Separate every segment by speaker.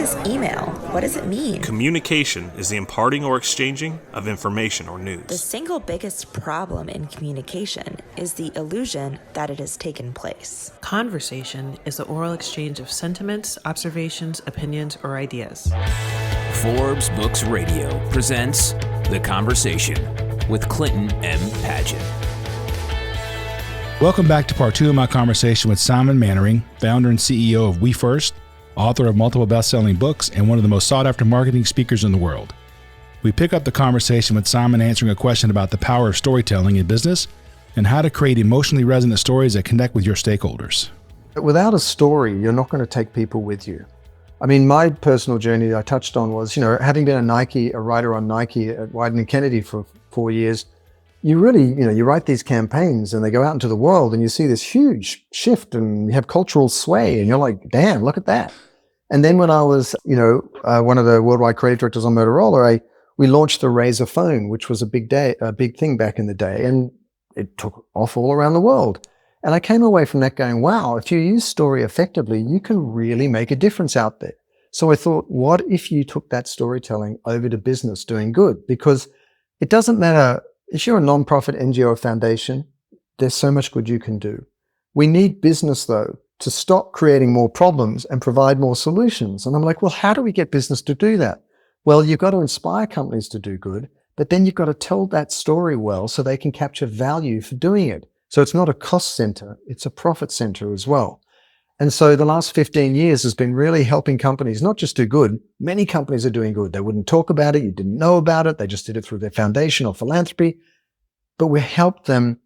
Speaker 1: this email? What does it mean?
Speaker 2: Communication is the imparting or exchanging of information or
Speaker 1: The
Speaker 2: news.
Speaker 1: single biggest problem in communication is the illusion that it has taken place.
Speaker 3: Conversation is the oral exchange of sentiments, observations, opinions, or ideas.
Speaker 4: Forbes Books Radio presents The Conversation with Clinton M. Padgett.
Speaker 5: Welcome back to part 2 of my conversation with Simon Mainwaring, founder and CEO of We First, author of multiple best-selling books, and one of the most sought-after marketing speakers in the world. We pick up the conversation with Simon answering a question about the power of storytelling in business and how to create emotionally resonant stories that connect with your stakeholders.
Speaker 6: Without a story, you're not going to take people with you. I mean, my personal journey I touched on was, having been a writer on Nike at Wieden & Kennedy for 4 years, you really, you write these campaigns and they go out into the world and you see this huge shift and you have cultural sway and you're like, damn, look at that. And then when I was, one of the worldwide creative directors on Motorola, we launched the Razr phone, which was a big thing back in the day, and it took off all around the world. And I came away from that going, wow, if you use story effectively, you can really make a difference out there. So I thought, what if you took that storytelling over to business doing good? Because it doesn't matter if you're a nonprofit NGO foundation, there's so much good you can do. We need business, though, to stop creating more problems and provide more solutions. And I'm like, well, how do we get business to do that? Well, you've got to inspire companies to do good, but then you've got to tell that story well so they can capture value for doing it. So it's not a cost center, it's a profit center as well. And so the last 15 years has been really helping companies not just do good. Many companies are doing good. They wouldn't talk about it. You didn't know about it. They just did it through their foundation or philanthropy. But we helped them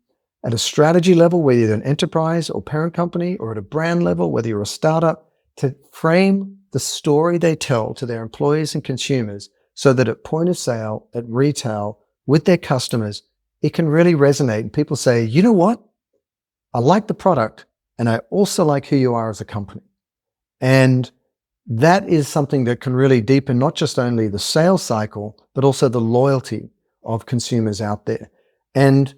Speaker 6: at a strategy level, whether you're an enterprise or parent company, or at a brand level, whether you're a startup, to frame the story they tell to their employees and consumers so that at point of sale, at retail, with their customers, it can really resonate. And people say, you know what? I like the product. And I also like who you are as a company. And that is something that can really deepen not just only the sales cycle, but also the loyalty of consumers out there. And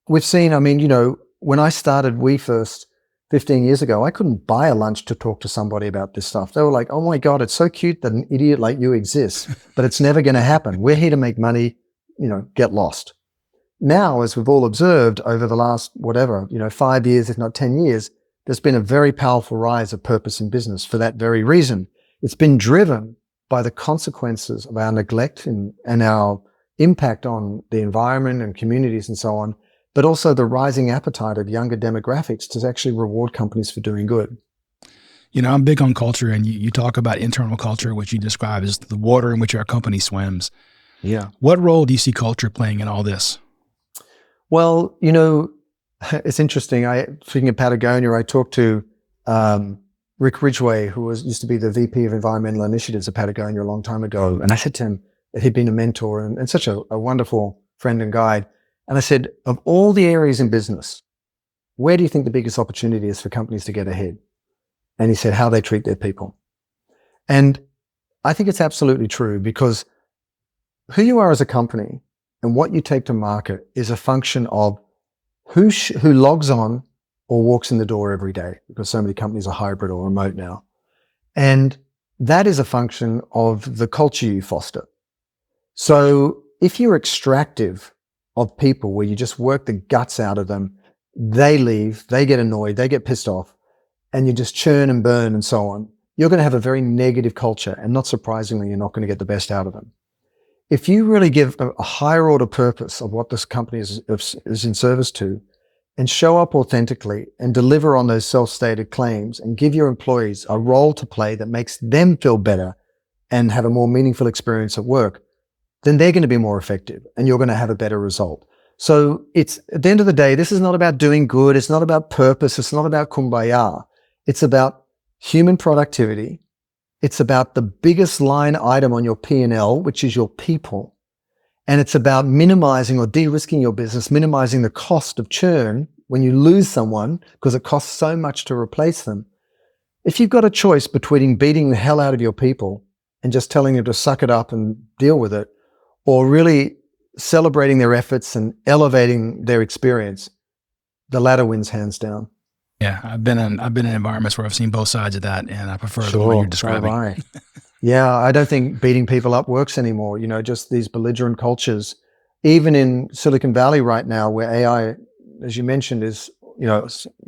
Speaker 6: we've seen, when I started We First 15 years ago, I couldn't buy a lunch to talk to somebody about this stuff. They were like, oh my God, it's so cute that an idiot like you exists, but it's never going to happen. We're here to make money, get lost. Now, as we've all observed over the last, 5 years, if not 10 years, there's been a very powerful rise of purpose in business for that very reason. It's been driven by the consequences of our neglect and our impact on the environment and communities and so on, but also the rising appetite of younger demographics to actually reward companies for doing good.
Speaker 5: I'm big on culture, and you talk about internal culture, which you describe as the water in which our company swims.
Speaker 6: Yeah.
Speaker 5: What role do you see culture playing in all this?
Speaker 6: Well, it's interesting. Speaking of Patagonia, I talked to Rick Ridgway, who used to be the VP of Environmental Initiatives at Patagonia a long time ago. And I said to him that he'd been a mentor and such a wonderful friend and guide. And I said, of all the areas in business, where do you think the biggest opportunity is for companies to get ahead? And he said, how they treat their people. And I think it's absolutely true, because who you are as a company and what you take to market is a function of who logs on or walks in the door every day, because so many companies are hybrid or remote now. And that is a function of the culture you foster. So if you're extractive of people, where you just work the guts out of them, they leave, they get annoyed, they get pissed off, and you just churn and burn and so on, you're going to have a very negative culture. And not surprisingly, you're not going to get the best out of them. If you really give a higher order purpose of what this company is in service to, and show up authentically and deliver on those self-stated claims and give your employees a role to play that makes them feel better and have a more meaningful experience at work, then they're going to be more effective and you're going to have a better result. So it's, at the end of the day, this is not about doing good. It's not about purpose. It's not about kumbaya. It's about human productivity. It's about the biggest line item on your P&L, which is your people. And it's about minimizing or de-risking your business, minimizing the cost of churn when you lose someone, because it costs so much to replace them. If you've got a choice between beating the hell out of your people and just telling them to suck it up and deal with it, or really celebrating their efforts and elevating their experience, the latter wins hands down.
Speaker 5: Yeah, I've been in environments where I've seen both sides of that, and I prefer the one you're describing.
Speaker 6: Right. Yeah, I don't think beating people up works anymore. Just these belligerent cultures, even in Silicon Valley right now, where AI, as you mentioned, is,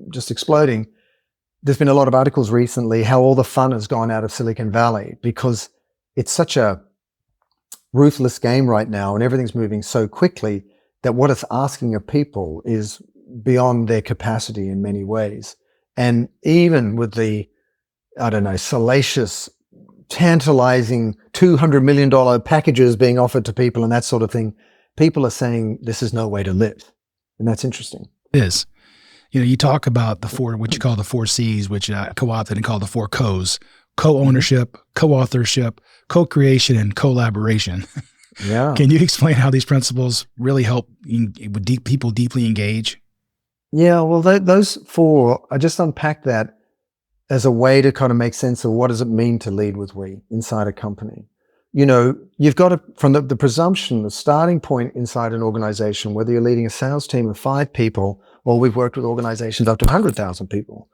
Speaker 6: just exploding. There's been a lot of articles recently how all the fun has gone out of Silicon Valley because it's such a ruthless game right now and everything's moving so quickly that what it's asking of people is beyond their capacity in many ways. And even with the, salacious, tantalizing $200 million packages being offered to people and that sort of thing, people are saying this is no way to live. And that's interesting.
Speaker 5: It is. You talk about what you call the 4 C's, which I co-opted and call the 4 Co's: co-ownership, co-authorship, co-creation, and collaboration.
Speaker 6: Yeah.
Speaker 5: Can you explain how these principles really help people deeply engage?
Speaker 6: Yeah, well, those 4, I just unpacked that as a way to kind of make sense of what does it mean to lead with we inside a company. You've got to, from the presumption, the starting point inside an organization, whether you're leading a sales team of 5 people, or we've worked with organizations up to 100,000 people,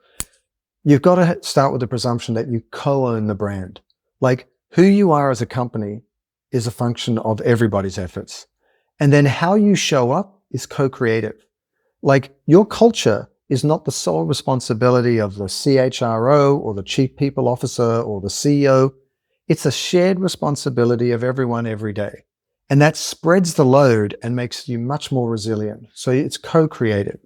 Speaker 6: you've got to start with the presumption that you co-own the brand. Like, who you are as a company is a function of everybody's efforts. And then how you show up is co-creative. Like, your culture is not the sole responsibility of the CHRO or the chief people officer or the CEO. It's a shared responsibility of everyone every day. And that spreads the load and makes you much more resilient. So it's co-creative.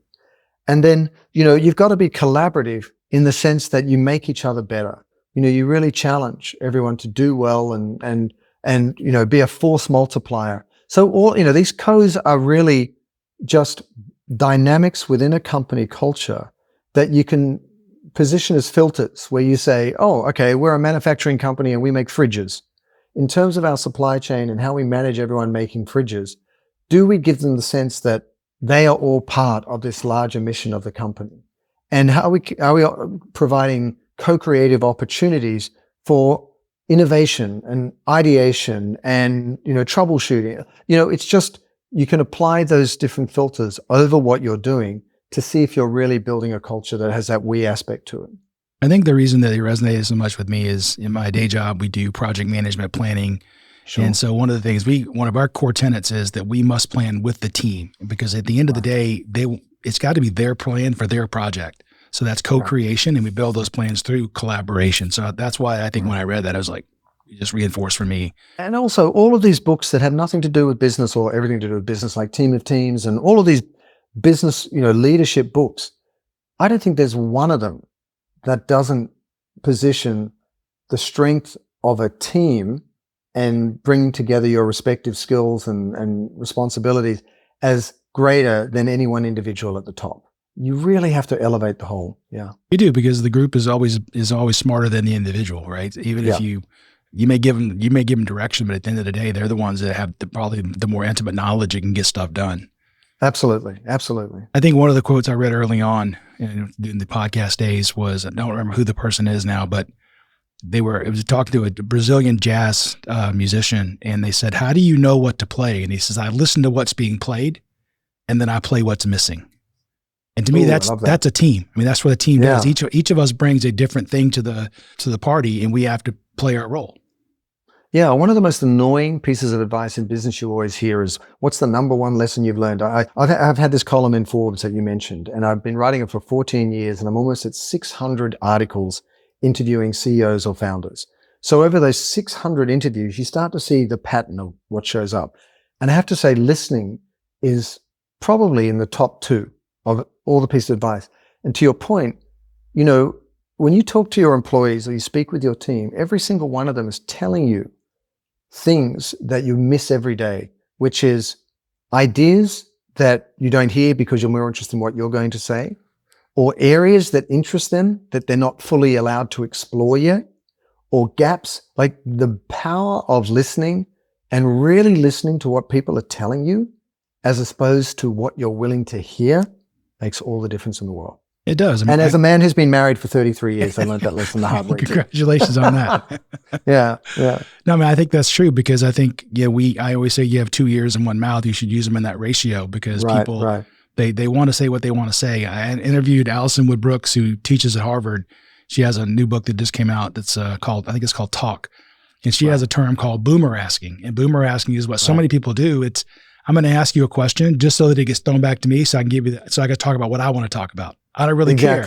Speaker 6: And then, you've got to be collaborative in the sense that you make each other better. You really challenge everyone to do well and be a force multiplier. So all, these codes are really just dynamics within a company culture that you can position as filters, where you say, oh, okay, we're a manufacturing company and we make fridges. In terms of our supply chain and how we manage everyone making fridges, do we give them the sense that they are all part of this larger mission of the company? And are we providing co-creative opportunities for innovation and ideation and, troubleshooting? It's just, you can apply those different filters over what you're doing to see if you're really building a culture that has that we aspect to it.
Speaker 5: I think the reason that it resonated so much with me is in my day job, we do project management planning.
Speaker 6: Sure.
Speaker 5: And so one of the things one of our core tenets is that we must plan with the team, because at the end of the day, it's got to be their plan for their project. So that's co-creation, and we build those plans through collaboration. So that's why I think when I read that, I was like, it just reinforced for me.
Speaker 6: And also all of these books that have nothing to do with business or everything to do with business, like Team of Teams and all of these business, leadership books, I don't think there's one of them that doesn't position the strength of a team and bringing together your respective skills and responsibilities as greater than any one individual at the top. You really have to elevate the whole. Yeah.
Speaker 5: You do, because the group is always smarter than the individual, right? Even if you may give them direction, but at the end of the day, they're the ones that have probably the more intimate knowledge and can get stuff done.
Speaker 6: Absolutely. Absolutely.
Speaker 5: I think one of the quotes I read early on in the podcast days was, I don't remember who the person is now, but it was talking to a Brazilian jazz musician, and they said, how do you know what to play? And he says, I listen to what's being played, and then I play what's missing. And to me, that's a team. I mean, that's what a team does. Each of us brings a different thing to the party, and we have to play our role.
Speaker 6: Yeah, one of the most annoying pieces of advice in business you always hear is, what's the number one lesson you've learned? I've had this column in Forbes that you mentioned, and I've been writing it for 14 years, and I'm almost at 600 articles interviewing CEOs or founders. So over those 600 interviews, you start to see the pattern of what shows up. And I have to say, listening is probably in the top 2 of all the pieces of advice. And to your point, when you talk to your employees or you speak with your team, every single one of them is telling you things that you miss every day, which is ideas that you don't hear because you're more interested in what you're going to say, or areas that interest them that they're not fully allowed to explore yet, or gaps. Like, the power of listening and really listening to what people are telling you as opposed to what you're willing to hear makes all the difference in the world.
Speaker 5: It does.
Speaker 6: And as a man who's been married for 33 years, I learned that lesson the hard way.
Speaker 5: Congratulations on that.
Speaker 6: Yeah.
Speaker 5: No, I mean, I think that's true, because I think, I always say you have 2 ears and 1 mouth. You should use them in that ratio, because people, they want to say what they want to say. I interviewed Allison Wood Brooks, who teaches at Harvard. She has a new book that just came out that's called Talk. And she has a term called boomer asking. And boomer asking is what so many people do. It's, I'm going to ask you a question just so that it gets thrown back to me so I can give you so I can talk about what I want to talk about. I don't really care.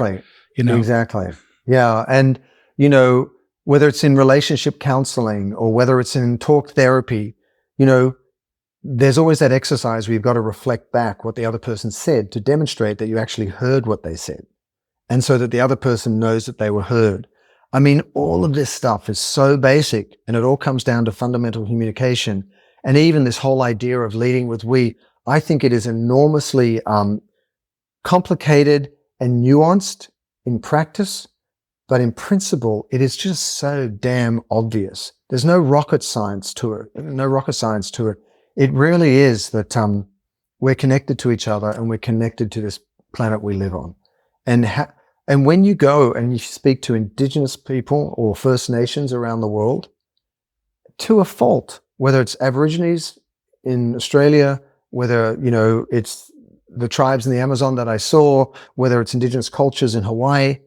Speaker 6: Exactly. Yeah. And, whether it's in relationship counseling or whether it's in talk therapy, there's always that exercise where you've got to reflect back what the other person said to demonstrate that you actually heard what they said. And so that the other person knows that they were heard. I mean, all of this stuff is so basic, and it all comes down to fundamental communication. And even this whole idea of leading with we, I think it is enormously complicated and nuanced in practice, but in principle, it is just so damn obvious. There's no rocket science to it. It really is that we're connected to each other and we're connected to this planet we live on. And when you go and you speak to Indigenous people or First Nations around the world, to a fault, whether it's Aborigines in Australia, whether, it's the tribes in the Amazon that I saw, whether it's Indigenous cultures in Hawaii,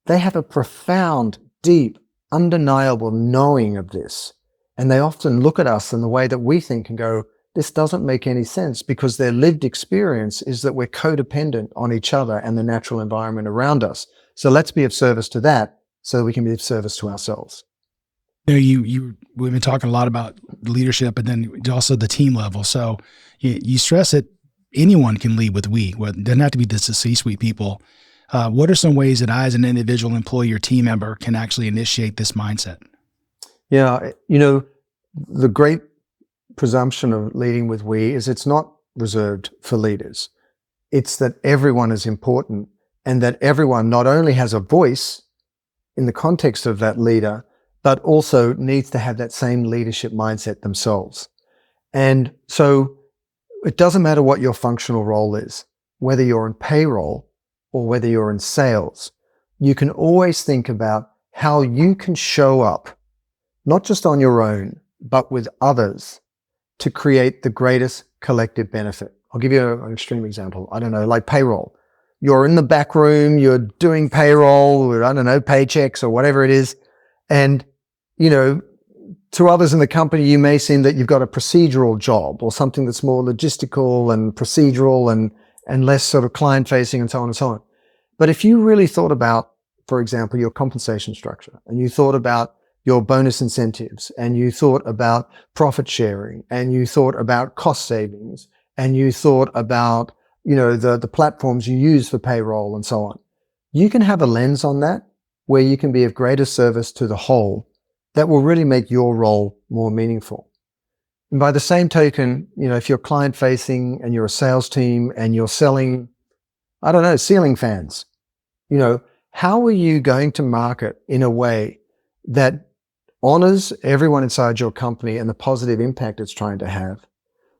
Speaker 6: they have a profound, deep, undeniable knowing of this. And they often look at us in the way that we think and go, this doesn't make any sense, because their lived experience is that we're codependent on each other and the natural environment around us. So let's be of service to that so that we can be of service to ourselves.
Speaker 5: We've been talking a lot about leadership and then also the team level. So you stress that anyone can lead with we. Well, it doesn't have to be just the C-suite people. What are some ways that I, as an individual employee or team member, can actually initiate this mindset?
Speaker 6: Yeah, the great presumption of leading with we is it's not reserved for leaders. It's that everyone is important, and that everyone not only has a voice in the context of that leader, but also needs to have that same leadership mindset themselves. And so it doesn't matter what your functional role is, whether you're in payroll or whether you're in sales, you can always think about how you can show up, not just on your own, but with others, to create the greatest collective benefit. I'll give you an extreme example. I don't know, like payroll. You're in the back room, you're doing payroll, or I don't know, paychecks or whatever it is. And, to others in the company, you may seem that you've got a procedural job or something that's more logistical and procedural and less sort of client facing and so on and so on. But if you really thought about, for example, your compensation structure, and you thought about your bonus incentives, and you thought about profit sharing, and you thought about cost savings, and you thought about, the platforms you use for payroll and so on, you can have a lens on that where you can be of greater service to the whole that will really make your role more meaningful. And by the same token, if you're client facing and you're a sales team and you're selling, I don't know, ceiling fans, how are you going to market in a way that honors everyone inside your company and the positive impact it's trying to have,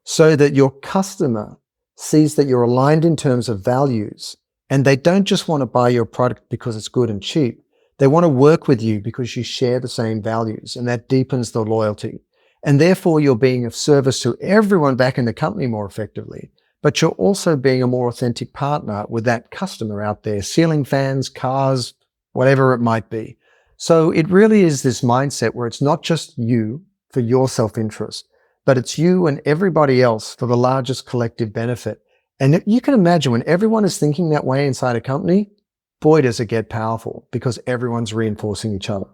Speaker 6: so that your customer sees that you're aligned in terms of values, and they don't just want to buy your product because it's good and cheap. They want to work with you because you share the same values, and that deepens the loyalty. And therefore, you're being of service to everyone back in the company more effectively, but you're also being a more authentic partner with that customer out there, ceiling fans, cars, whatever it might be. So it really is this mindset where it's not just you for your self-interest, but it's you and everybody else for the largest collective benefit. And you can imagine when everyone is thinking that way inside a company, boy, does it get powerful, because everyone's reinforcing each other.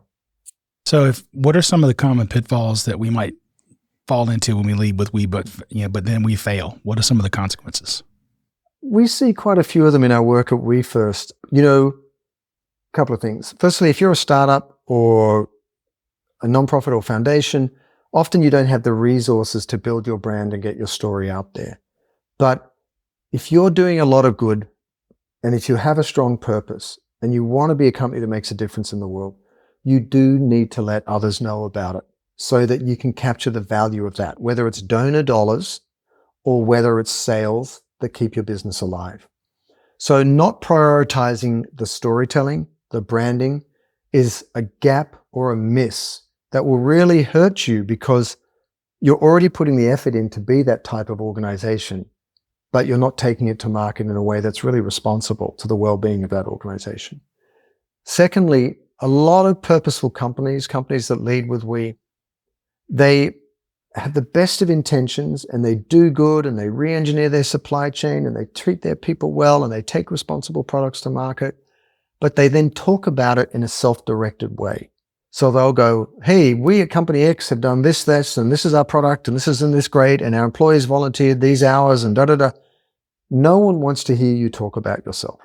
Speaker 5: So what are some of the common pitfalls that we might fall into when we lead with we, but then we fail? What are some of the consequences?
Speaker 6: We see quite a few of them in our work at We First. A couple of things. Firstly, if you're a startup or a nonprofit or foundation, often you don't have the resources to build your brand and get your story out there. But if you're doing a lot of good, and if you have a strong purpose and you want to be a company that makes a difference in the world, you do need to let others know about it so that you can capture the value of that, whether it's donor dollars or whether it's sales that keep your business alive. So not prioritizing the storytelling, the branding, is a gap or a miss that will really hurt you, because you're already putting the effort in to be that type of organization, but you're not taking it to market in a way that's really responsible to the well-being of that organization. Secondly, a lot of purposeful companies that lead with we, They have the best of intentions and they do good and they re-engineer their supply chain and they treat their people well and they take responsible products to market, but they then talk about it in a self-directed way. So they'll go, hey, we at Company X have done this, and this is our product and this isn't this great and our employees volunteered these hours and da-da-da. No one wants to hear you talk about yourself.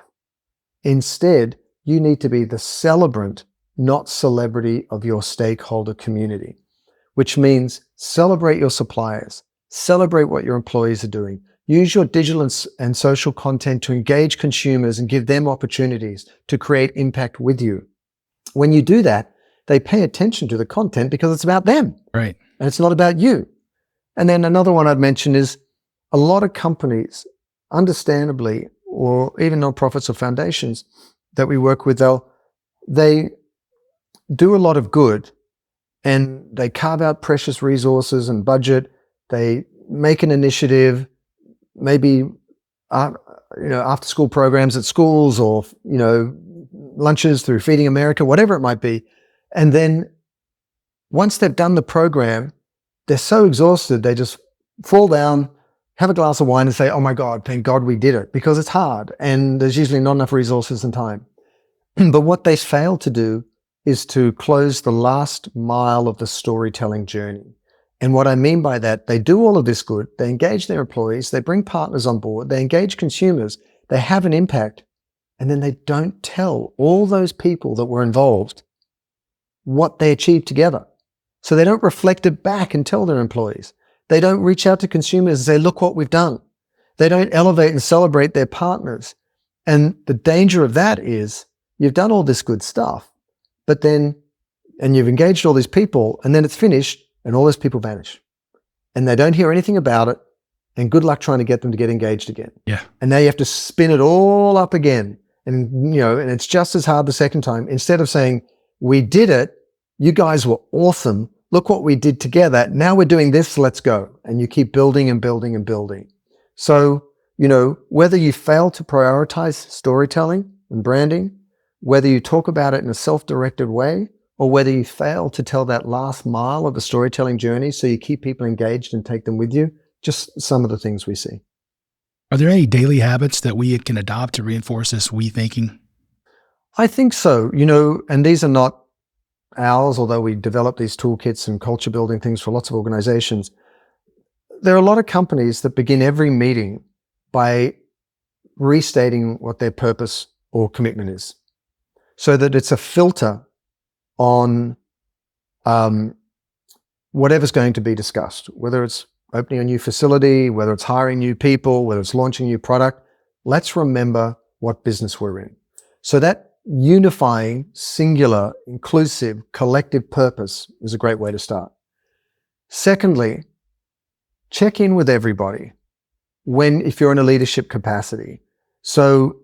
Speaker 6: Instead, you need to be the celebrant, not celebrity of your stakeholder community, which means celebrate your suppliers, celebrate what your employees are doing, use your digital and social content to engage consumers and give them opportunities to create impact with you. When you do that, they pay attention to the content because it's about them.
Speaker 5: Right.
Speaker 6: And it's not about you. And then another one I'd mention is a lot of companies, understandably, or even nonprofits or foundations that we work with, they do a lot of good and they carve out precious resources and budget. They make an initiative, maybe after school programs at schools or lunches through Feeding America, whatever it might be. And then once they've done the program, they're so exhausted, they just fall down, have a glass of wine and say, oh my God, thank God we did it, because it's hard and there's usually not enough resources and time. But what they fail to do is to close the last mile of the storytelling journey. And what I mean by that, they do all of this good, they engage their employees, they bring partners on board, they engage consumers, they have an impact, and then they don't tell all those people that were involved what they achieved together. So they don't reflect it back and tell their employees. They don't reach out to consumers and say, look what we've done. They don't elevate and celebrate their partners. And the danger of that is you've done all this good stuff, and you've engaged all these people, and then it's finished and all those people vanish. And they don't hear anything about it, and good luck trying to get them to get engaged again.
Speaker 5: Yeah.
Speaker 6: And now you have to spin it all up again. And it's just as hard the second time. Instead of saying, we did it, you guys were awesome, look what we did together, now we're doing this, let's go. And you keep building and building and building. So, whether you fail to prioritize storytelling and branding, whether you talk about it in a self-directed way, or whether you fail to tell that last mile of the storytelling journey so you keep people engaged and take them with you, just some of the things we see.
Speaker 5: Are there any daily habits that we can adopt to reinforce this we thinking?
Speaker 6: I think so, and these are not ours, although we develop these toolkits and culture building things for lots of organizations. There are a lot of companies that begin every meeting by restating what their purpose or commitment is, so that it's a filter on whatever's going to be discussed, whether it's opening a new facility, whether it's hiring new people, whether it's launching a new product. Let's remember what business we're in. So that unifying, singular, inclusive, collective purpose is a great way to start. Secondly, check in with everybody if you're in a leadership capacity. So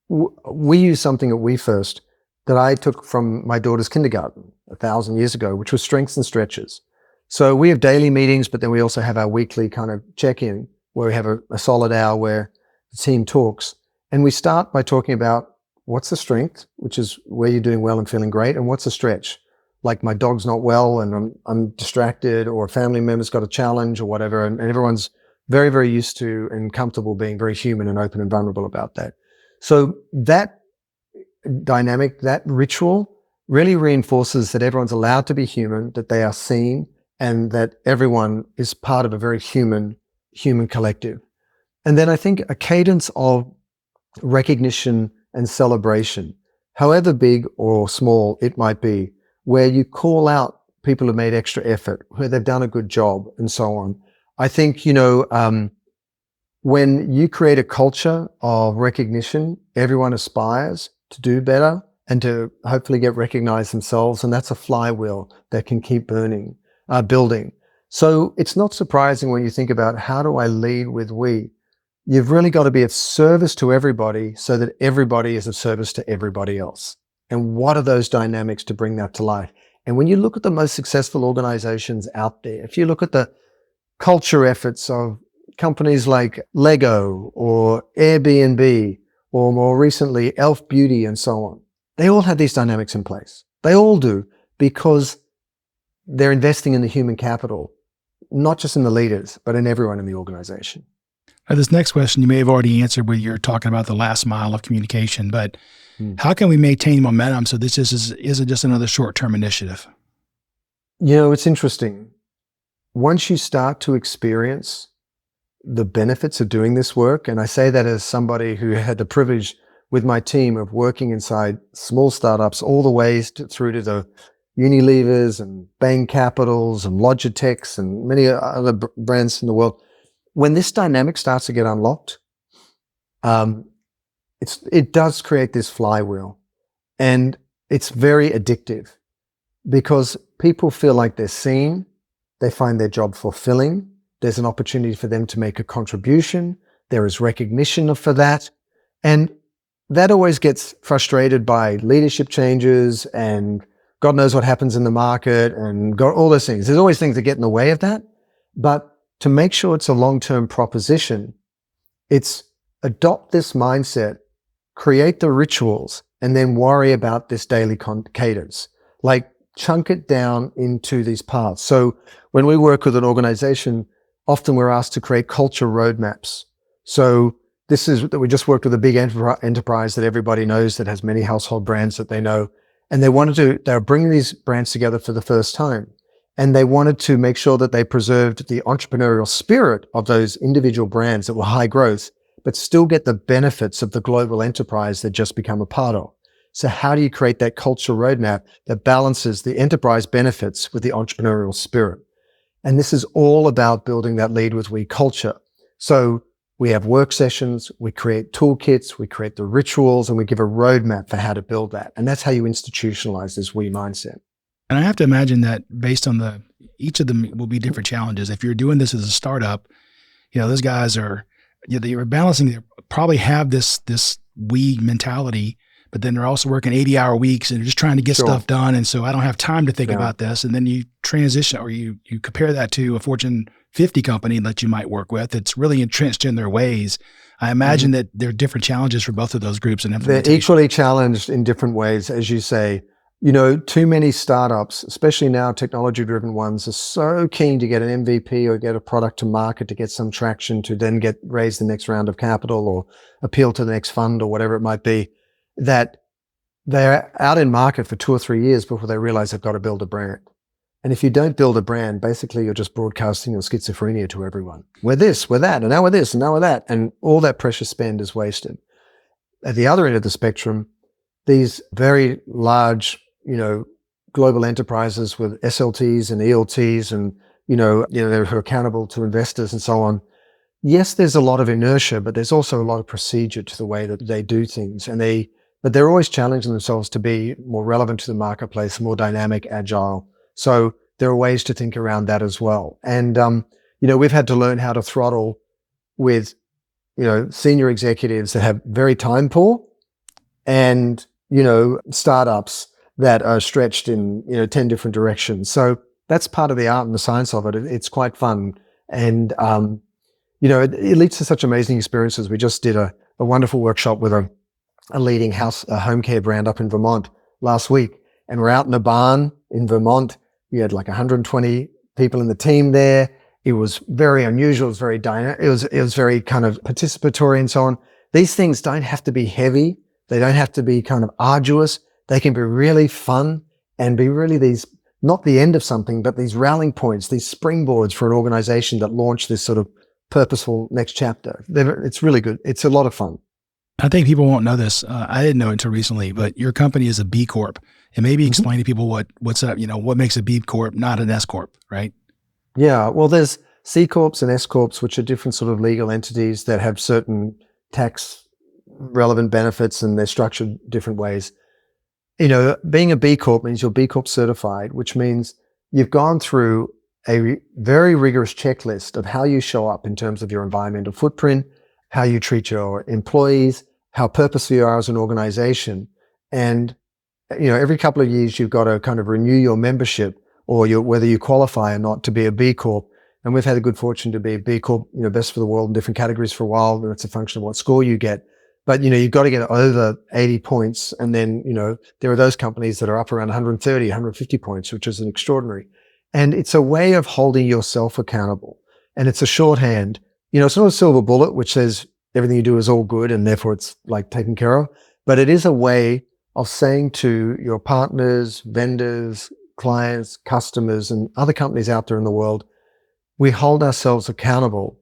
Speaker 6: we use something at WeFirst that I took from my daughter's kindergarten 1,000 years ago, which was strengths and stretches. So we have daily meetings, but then we also have our weekly kind of check-in where we have a solid hour where the team talks. And we start by talking about what's the strength, which is where you're doing well and feeling great, and what's the stretch? Like my dog's not well and I'm distracted, or a family member's got a challenge or whatever, and everyone's very, very used to and comfortable being very human and open and vulnerable about that. So that dynamic, that ritual really reinforces that everyone's allowed to be human, that they are seen, and that everyone is part of a very human collective. And then I think a cadence of recognition and celebration, however big or small it might be, where you call out people who made extra effort, where they've done a good job, and so on. I think, when you create a culture of recognition, everyone aspires to do better and to hopefully get recognized themselves, and that's a flywheel that can keep building. So it's not surprising when you think about, how do I lead with we? You've really got to be of service to everybody so that everybody is of service to everybody else. And what are those dynamics to bring that to life? And when you look at the most successful organizations out there, if you look at the culture efforts of companies like Lego or Airbnb, or more recently, Elf Beauty and so on, they all have these dynamics in place. They all do, because they're investing in the human capital, not just in the leaders, but in everyone in the organization.
Speaker 5: Now, this next question you may have already answered when you're talking about the last mile of communication, but how can we maintain momentum so this isn't just another short-term initiative?
Speaker 6: It's interesting. Once you start to experience the benefits of doing this work, and I say that as somebody who had the privilege with my team of working inside small startups all the way through to the Unilevers and Bain Capitals and Logitechs and many other brands in the world. When this dynamic starts to get unlocked, it does create this flywheel, and it's very addictive because people feel like they're seen, they find their job fulfilling, there's an opportunity for them to make a contribution, there is recognition for that, and that always gets frustrated by leadership changes and God knows what happens in the market and all those things. There's always things that get in the way of that. But to make sure it's a long-term proposition, it's adopt this mindset, create the rituals, and then worry about this daily cadence. Like chunk it down into these parts. So when we work with an organization, often we're asked to create culture roadmaps. So we just worked with a big enterprise that everybody knows that has many household brands that they know. And they were bringing these brands together for the first time. And they wanted to make sure that they preserved the entrepreneurial spirit of those individual brands that were high growth, but still get the benefits of the global enterprise they'd just become a part of. So how do you create that culture roadmap that balances the enterprise benefits with the entrepreneurial spirit? And this is all about building that lead with we culture. So we have work sessions, we create toolkits, we create the rituals, and we give a roadmap for how to build that. And that's how you institutionalize this we mindset.
Speaker 5: And I have to imagine that based on each of them will be different challenges. If you're doing this as a startup, those guys they're balancing, they probably have this we mentality, but then they're also working 80-hour weeks and they're just trying to get stuff done. And so I don't have time to think about this. And then you transition, or you compare that to a Fortune 50 company that you might work with that's really entrenched in their ways. I imagine that there are different challenges for both of those groups and implementation.
Speaker 6: They're equally challenged in different ways, as you say. Too many startups, especially now technology-driven ones, are so keen to get an MVP or get a product to market to get some traction to then raise the next round of capital or appeal to the next fund or whatever it might be, that they're out in market for 2 or 3 years before they realize they've got to build a brand. And if you don't build a brand, basically you're just broadcasting your schizophrenia to everyone. We're this, we're that, and now we're this, and now we're that. And all that precious spend is wasted. At the other end of the spectrum, these very large, global enterprises with SLTs and ELTs and, they're accountable to investors and so on. Yes, there's a lot of inertia, but there's also a lot of procedure to the way that they do things. But they're always challenging themselves to be more relevant to the marketplace, more dynamic, agile. So there are ways to think around that as well. And, we've had to learn how to throttle with, senior executives that have very time poor and, startups that are stretched in, 10 different directions. So that's part of the art and the science of it. It's quite fun. And, it leads to such amazing experiences. We just did a wonderful workshop with a leading home care brand up in Vermont last week. And we're out in a barn in Vermont. We had like 120 people in the team there. It was very unusual. It was very dynamic. It was very kind of participatory and so on. These things don't have to be heavy. They don't have to be kind of arduous. They can be really fun and be really these, not the end of something, but these rallying points, these springboards for an organization that launched this sort of purposeful next chapter. It's really good. It's a lot of fun.
Speaker 5: I think people won't know this. I didn't know it until recently, but your company is a B Corp. And maybe explain to people what's up, what makes a B Corp, not an S Corp, right?
Speaker 6: Yeah. Well, there's C Corps and S Corps, which are different sort of legal entities that have certain tax relevant benefits and they're structured different ways. Being a B Corp means you're B Corp certified, which means you've gone through a very rigorous checklist of how you show up in terms of your environmental footprint, how you treat your employees, how purposeful you are as an organization. And, every couple of years, you've got to kind of renew your membership or whether you qualify or not to be a B Corp. And we've had the good fortune to be a B Corp, best for the world in different categories for a while. And it's a function of what score you get. But, you've got to get over 80 points. And then, there are those companies that are up around 130, 150 points, which is an extraordinary. And it's a way of holding yourself accountable. And it's a shorthand. It's not a silver bullet, which says everything you do is all good and therefore it's like taken care of. But it is a way of saying to your partners, vendors, clients, customers, and other companies out there in the world, we hold ourselves accountable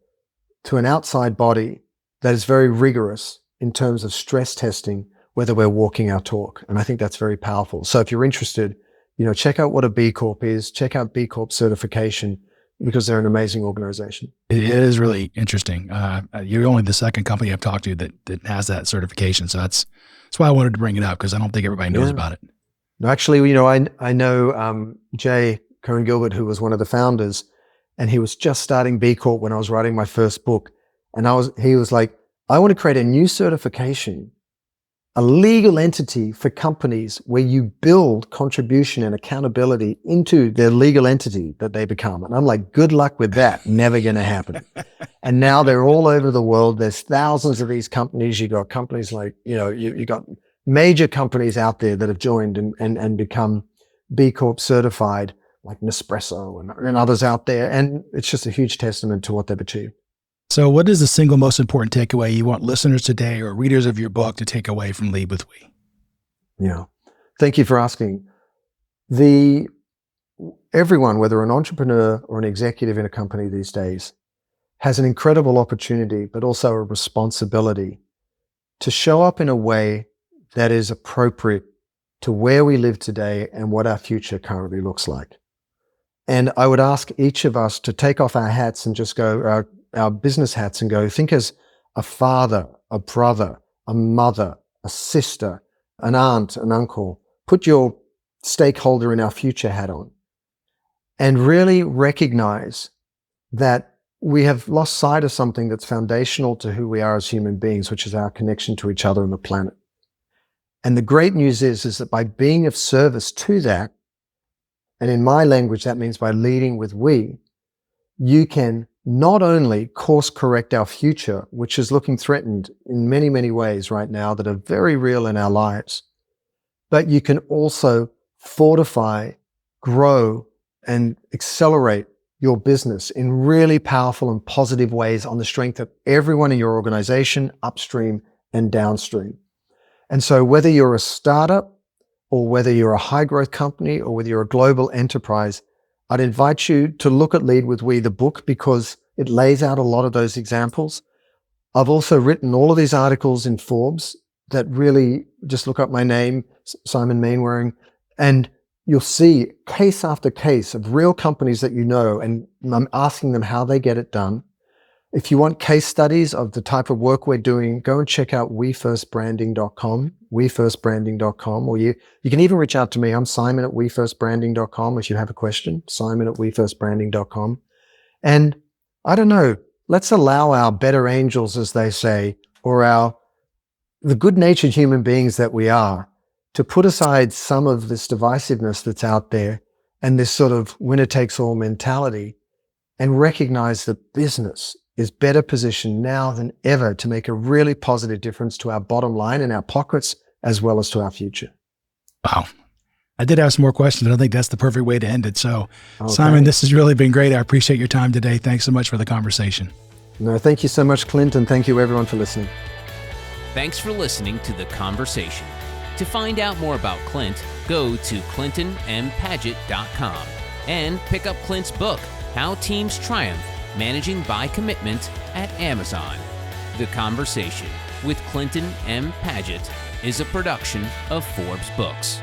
Speaker 6: to an outside body that is very rigorous in terms of stress testing whether we're walking our talk. And I think that's very powerful. So if you're interested, check out what a B Corp is, check out B Corp certification, because they're an amazing organization.
Speaker 5: It is really interesting. You're only the second company I've talked to that has that certification. So that's why I wanted to bring it up, because I don't think everybody knows about it.
Speaker 6: No, actually, I know Jay Cohen-Gilbert, who was one of the founders, and he was just starting B Corp when I was writing my first book. And he was like, I want to create a new certification, a legal entity for companies where you build contribution and accountability into their legal entity that they become. And I'm like, good luck with that. Never going to happen. And now they're all over the world. There's thousands of these companies. You got companies like, you got major companies out there that have joined and become B Corp certified, like Nespresso and others out there. And it's just a huge testament to what they've achieved.
Speaker 5: So what is the single most important takeaway you want listeners today or readers of your book to take away from Lead with We?
Speaker 6: Yeah. Thank you for asking. Everyone, whether an entrepreneur or an executive in a company these days, has an incredible opportunity, but also a responsibility to show up in a way that is appropriate to where we live today and what our future currently looks like. And I would ask each of us to take off our hats and just go, our business hats, and go, think as a father, a brother, a mother, a sister, an aunt, an uncle. Put your stakeholder in our future hat on and really recognize that we have lost sight of something that's foundational to who we are as human beings, which is our connection to each other and the planet. And the great news is that by being of service to that, and in my language, that means by leading with we, you can not only course correct our future, which is looking threatened in many, many ways right now that are very real in our lives, but you can also fortify, grow, and accelerate your business in really powerful and positive ways on the strength of everyone in your organization, upstream and downstream. And so whether you're a startup or whether you're a high growth company or whether you're a global enterprise, I'd invite you to look at Lead with We, the book, because it lays out a lot of those examples. I've also written all of these articles in Forbes that really just look up my name, Simon Mainwaring, and you'll see case after case of real companies that you know, and I'm asking them how they get it done. If you want case studies of the type of work we're doing, go and check out wefirstbranding.com, wefirstbranding.com, or you can even reach out to me. I'm Simon at wefirstbranding.com if you have a question, Simon at wefirstbranding.com. And I don't know, let's allow our better angels, as they say, or the good-natured human beings that we are, to put aside some of this divisiveness that's out there and this sort of winner-takes-all mentality and recognize that business is better positioned now than ever to make a really positive difference to our bottom line and our pockets, as well as to our future.
Speaker 5: Wow. I did have some more questions, but I think that's the perfect way to end it. So,
Speaker 6: okay.
Speaker 5: Simon, this has really been great. I appreciate your time today. Thanks so much for the conversation.
Speaker 6: No, thank you so much, Clint, and thank you everyone for listening.
Speaker 4: Thanks for listening to The Conversation. To find out more about Clint, go to clintonmpaget.com and pick up Clint's book, How Teams Triumph, Managing by Commitment, at Amazon. The Conversation with Clinton M. Paget is a production of Forbes Books.